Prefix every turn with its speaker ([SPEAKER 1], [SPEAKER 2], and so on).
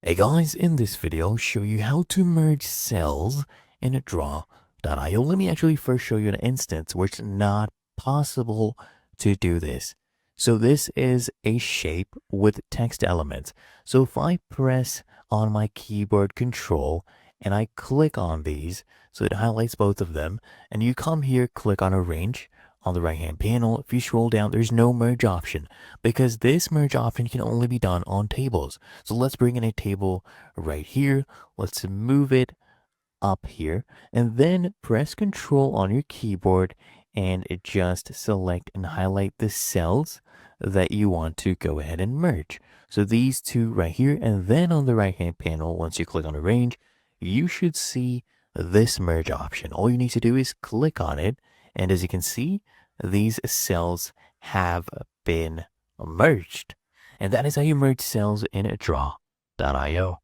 [SPEAKER 1] Hey guys, in this video I'll show you how to merge cells in a draw.io. Let me actually first show you an instance where it's not possible to do this. So this is a shape with text elements. So if I press on my keyboard control and I click on these, so it highlights both of them, and you come here, click on arrange on the right hand panel. If you scroll down, there's no merge option because this merge option can only be done on tables. So let's bring in a table right here. Let's move it up here and then press Control on your keyboard and just select and highlight the cells that you want to go ahead and merge. So these two right here, and then on the right hand panel, once you click on arrange, you should see this merge option. All you need to do is click on it, and as you can see, these cells have been merged. And that is how you merge cells in a draw.io.